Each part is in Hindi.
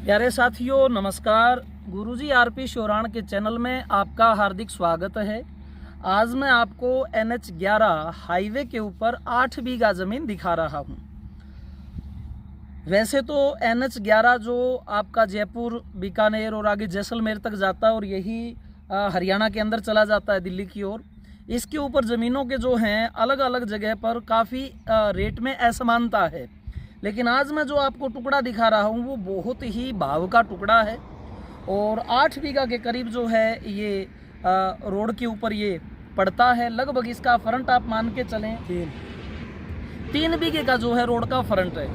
प्यारे साथियों नमस्कार। गुरुजी आरपी शोराण के चैनल में आपका हार्दिक स्वागत है। आज मैं आपको NH11 हाईवे के ऊपर 8 बीघा ज़मीन दिखा रहा हूं। वैसे तो NH11 जो आपका जयपुर, बीकानेर और आगे जैसलमेर तक जाता है और यही हरियाणा के अंदर चला जाता है दिल्ली की ओर। इसके ऊपर ज़मीनों के जो हैं अलग अलग जगह पर काफ़ी रेट में असमानता है, लेकिन आज मैं जो आपको टुकड़ा दिखा रहा हूँ वो बहुत ही भाव का टुकड़ा है और 8 बीघा के करीब जो है ये रोड के ऊपर ये पड़ता है। लगभग इसका फ्रंट आप मान के चलें 3 बीघे का जो है रोड का फ्रंट है।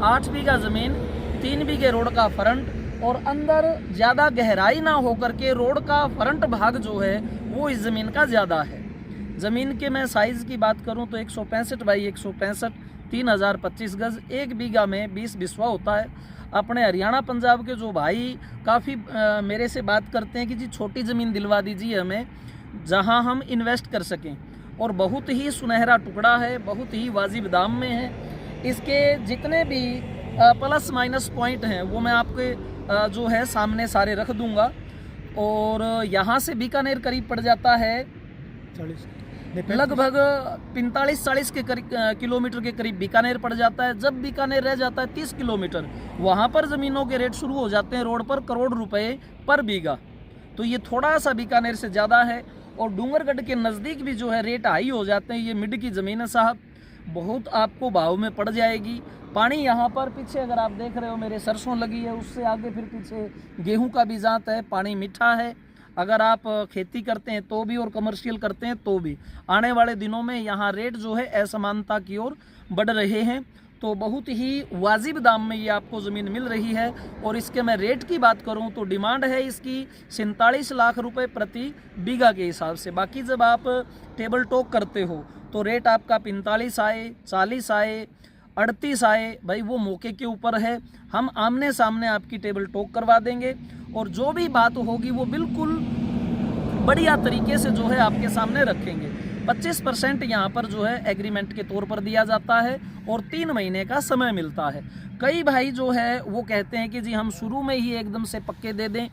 8 बीघा ज़मीन, 3 बीघे रोड का फ्रंट और अंदर ज़्यादा गहराई ना होकर के रोड का फ्रंट भाग जो है वो इस ज़मीन का ज़्यादा है। ज़मीन के मैं साइज़ की बात करूँ तो 165 बाई 165 3025 गज, 1 बीघा में 20 बिस्वा होता है। अपने हरियाणा पंजाब के जो भाई काफ़ी मेरे से बात करते हैं कि जी छोटी ज़मीन दिलवा दीजिए हमें जहां हम इन्वेस्ट कर सकें, और बहुत ही सुनहरा टुकड़ा है, बहुत ही वाजिब दाम में है। इसके जितने भी प्लस माइनस पॉइंट हैं वो मैं आपके जो है सामने सारे रख दूंगा। और यहाँ से बीकानेर करीब पड़ जाता है लगभग 45-40 के किलोमीटर के करीब बीकानेर पड़ जाता है। जब बीकानेर रह जाता है 30 किलोमीटर, वहाँ पर ज़मीनों के रेट शुरू हो जाते हैं रोड पर करोड़ रुपए पर बीघा। तो ये थोड़ा सा बीकानेर से ज़्यादा है। और डूंगरगढ़ के नज़दीक भी जो है रेट हाई हो जाते हैं। ये मिड की ज़मीन है साहब, बहुत आपको भाव में पड़ जाएगी। पानी यहाँ पर पीछे अगर आप देख रहे हो मेरे सरसों लगी है, उससे आगे फिर पीछे गेहूँ का भी जात है। पानी मीठा है, अगर आप खेती करते हैं तो भी और कमर्शियल करते हैं तो भी। आने वाले दिनों में यहाँ रेट जो है असमानता की ओर बढ़ रहे हैं, तो बहुत ही वाजिब दाम में ये आपको ज़मीन मिल रही है। और इसके मैं रेट की बात करूँ तो डिमांड है इसकी 47 लाख रुपए प्रति बीघा के हिसाब से। बाकी जब आप टेबल टॉक करते हो तो रेट आपका 45 आए, 40 आए, 38 आए, भाई वो मौके के ऊपर है। हम आमने सामने आपकी टेबल टॉक करवा देंगे और जो भी बात होगी वो बिल्कुल बढ़िया तरीके से जो है आपके सामने रखेंगे। 25% यहाँ पर जो है एग्रीमेंट के तौर पर दिया जाता है और 3 महीने का समय मिलता है। कई भाई जो है वो कहते हैं कि जी हम शुरू में ही एकदम से पक्के दे दें,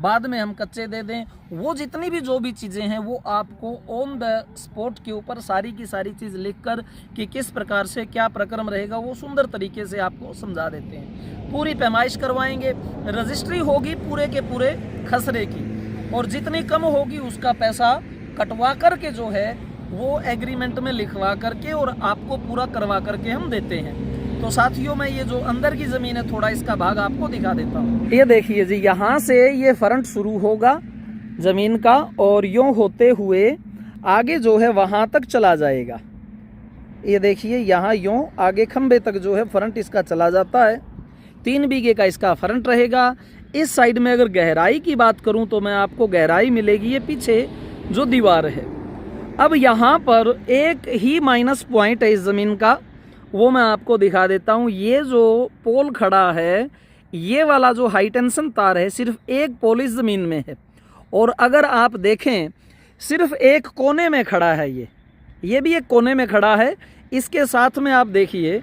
बाद में हम कच्चे दे दें। वो जितनी भी जो भी चीज़ें हैं वो आपको ऑन द स्पॉट के ऊपर सारी की सारी चीज़ लिखकर कि किस प्रकार से क्या प्रक्रम रहेगा वो सुंदर तरीके से आपको समझा देते हैं। पूरी पैमाइश करवाएंगे, रजिस्ट्री होगी पूरे के पूरे खसरे की, और जितनी कम होगी उसका पैसा कटवा करके जो है वो एग्रीमेंट में लिखवा करके और आपको पूरा करवा करके हम देते हैं। तो साथियों मैं ये जो अंदर की ज़मीन है थोड़ा इसका भाग आपको दिखा देता हूँ। ये देखिए जी, यहाँ से ये फ्रंट शुरू होगा ज़मीन का और यूँ होते हुए आगे जो है वहाँ तक चला जाएगा। ये देखिए यहाँ यूँ आगे खंबे तक जो है फ्रंट इसका चला जाता है। 3 बीघे का इसका फ्रंट रहेगा। इस साइड में अगर गहराई की बात करूं तो मैं आपको गहराई मिलेगी ये पीछे जो दीवार है। अब यहाँ पर एक ही माइनस पॉइंट है इस ज़मीन का, वो मैं आपको दिखा देता हूँ। ये जो पोल खड़ा है, ये वाला जो हाई टेंशन तार है सिर्फ एक पोल इस ज़मीन में है, और अगर आप देखें सिर्फ एक कोने में खड़ा है। ये भी एक कोने में खड़ा है। इसके साथ में आप देखिए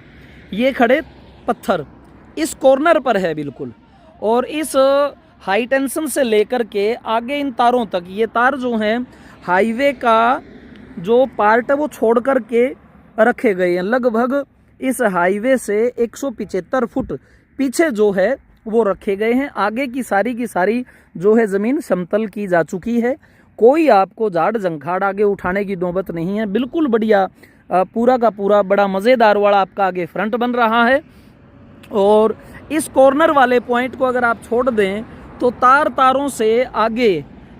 ये खड़े पत्थर इस कॉर्नर पर है बिल्कुल, और इस हाई टेंशन से लेकर के आगे इन तारों तक, ये तार जो हैं हाईवे का जो पार्ट है वो छोड़ कर के रखे गए हैं। लगभग इस हाईवे से 175 फुट पीछे जो है वो रखे गए हैं। आगे की सारी जो है ज़मीन समतल की जा चुकी है। कोई आपको झाड़ झंखाड़ आगे उठाने की नौबत नहीं है। बिल्कुल बढ़िया पूरा का पूरा बड़ा मज़ेदार वाला आपका आगे फ्रंट बन रहा है। और इस कॉर्नर वाले पॉइंट को अगर आप छोड़ दें तो तारों से आगे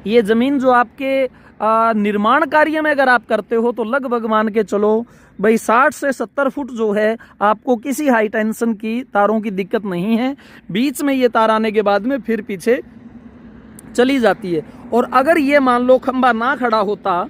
ये ज़मीन जो आपके निर्माण कार्य में अगर आप करते हो तो लगभग मान के चलो भाई 60 से 70 फुट जो है आपको किसी हाई टेंशन की तारों की दिक्कत नहीं है। बीच में ये तार आने के बाद में फिर पीछे चली जाती है। और अगर ये मान लो खंबा ना खड़ा होता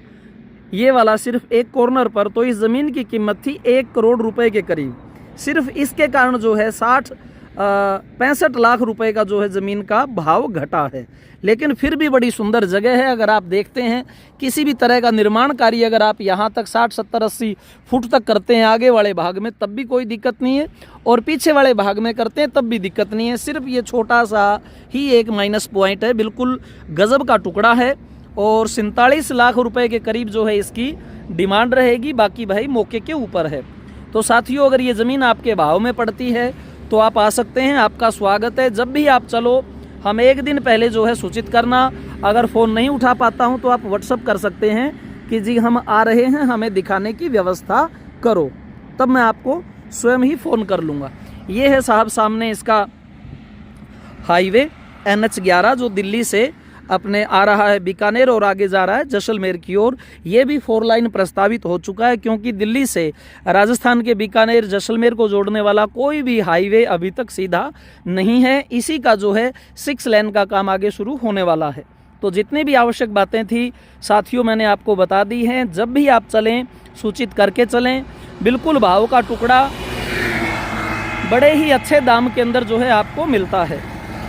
ये वाला सिर्फ एक कॉर्नर पर, तो इस ज़मीन की कीमत थी 1 करोड़ रुपए के करीब। सिर्फ इसके कारण जो है 60 65 लाख रुपए का जो है ज़मीन का भाव घटा है। लेकिन फिर भी बड़ी सुंदर जगह है। अगर आप देखते हैं किसी भी तरह का निर्माण कार्य अगर आप यहाँ तक 60, 70, 80 फुट तक करते हैं आगे वाले भाग में तब भी कोई दिक्कत नहीं है, और पीछे वाले भाग में करते हैं तब भी दिक्कत नहीं है। सिर्फ ये छोटा सा ही एक माइनस पॉइंट है, बिल्कुल गजब का टुकड़ा है। और 47 लाख रुपए के करीब जो है इसकी डिमांड रहेगी, बाकी भाई मौके के ऊपर है। तो साथियों, अगर ये ज़मीन आपके भाव में पड़ती है तो आप आ सकते हैं, आपका स्वागत है। जब भी आप चलो हम एक दिन पहले जो है सूचित करना। अगर फ़ोन नहीं उठा पाता हूं तो आप व्हाट्सअप कर सकते हैं कि जी हम आ रहे हैं, हमें दिखाने की व्यवस्था करो, तब मैं आपको स्वयं ही फ़ोन कर लूँगा। ये है साहब सामने इसका हाईवे NH11 जो दिल्ली से अपने आ रहा है बीकानेर और आगे जा रहा है जैसलमेर की ओर। ये भी 4 लाइन प्रस्तावित हो चुका है, क्योंकि दिल्ली से राजस्थान के बीकानेर जैसलमेर को जोड़ने वाला कोई भी हाईवे अभी तक सीधा नहीं है। इसी का जो है 6 लेन का काम आगे शुरू होने वाला है। तो जितनी भी आवश्यक बातें थी साथियों मैंने आपको बता दी हैं। जब भी आप चलें सूचित करके चलें। बिल्कुल भाव का टुकड़ा बड़े ही अच्छे दाम के अंदर जो है आपको मिलता है।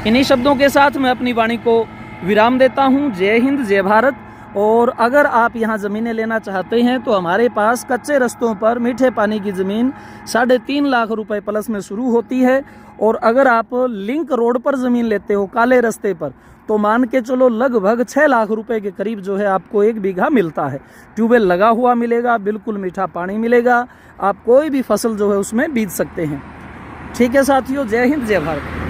इन्हीं शब्दों के साथ मैं अपनी वाणी को विराम देता हूं। जय हिंद, जय भारत। और अगर आप यहां ज़मीनें लेना चाहते हैं तो हमारे पास कच्चे रस्तों पर मीठे पानी की ज़मीन 3.5 लाख रुपए प्लस में शुरू होती है। और अगर आप लिंक रोड पर ज़मीन लेते हो काले रास्ते पर तो मान के चलो लगभग 6 लाख रुपए के करीब जो है आपको 1 बीघा मिलता है। ट्यूबवेल लगा हुआ मिलेगा, बिल्कुल मीठा पानी मिलेगा, आप कोई भी फसल जो है उसमें बीज सकते हैं। ठीक है साथियों, जय हिंद, जय भारत।